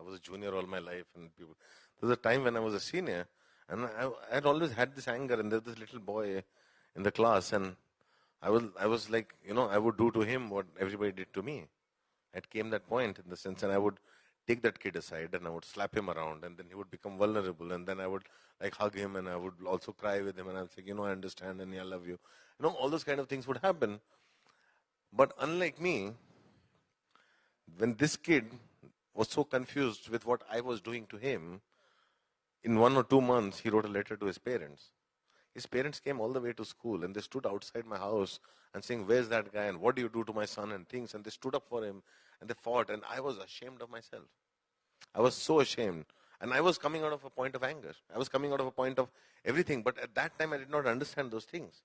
was a junior all my life, and people. There was a time when I was a senior, and I had always had this anger, and there was this little boy in the class, and I was like, I would do to him what everybody did to me. It came that point in the sense, and I would take that kid aside and I would slap him around, and then he would become vulnerable, and then I would like hug him, and I would also cry with him, and I'd say, I understand, and I love you. All those kind of things would happen. But unlike me, when this kid was so confused with what I was doing to him, in 1 or 2 months, he wrote a letter to his parents. His parents came all the way to school, and they stood outside my house and saying, "Where's that guy? And what do you do to my son?" and things. And they stood up for him, and they fought. And I was ashamed of myself. I was so ashamed. And I was coming out of a point of anger. I was coming out of a point of everything. But at that time, I did not understand those things.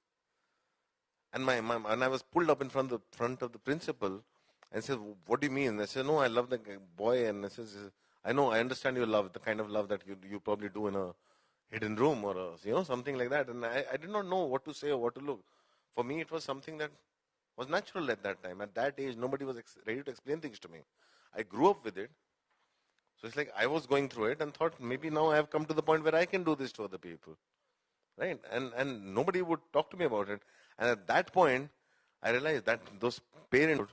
And and I was pulled up in front of the principal and said, "What do you mean?" I said, "No, I love the boy." And I says, "I know, I understand your love, the kind of love that you probably do in a hidden room or something like that." And I did not know what to say or what to look. For me, it was something that was natural at that time. At that age, nobody was ready to explain things to me. I grew up with it. So it's like I was going through it and thought, maybe now I have come to the point where I can do this to other people. Right? And nobody would talk to me about it. And at that point, I realized that those parents would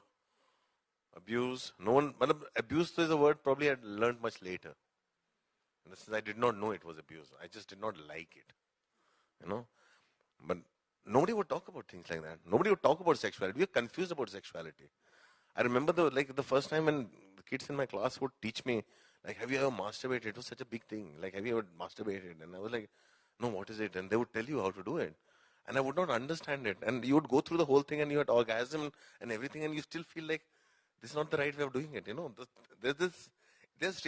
abuse. No one, but abuse is a word probably I had learned much later. And this is, I did not know it was abuse. I just did not like it. But nobody would talk about things like that. Nobody would talk about sexuality. We were confused about sexuality. I remember the first time when the kids in my class would teach me, like, have you ever masturbated? It was such a big thing. Like, have you ever masturbated? And I was like, no, what is it? And they would tell you how to do it. And I would not understand it. And you would go through the whole thing and you had orgasm and everything, and you still feel like this is not the right way of doing it. There's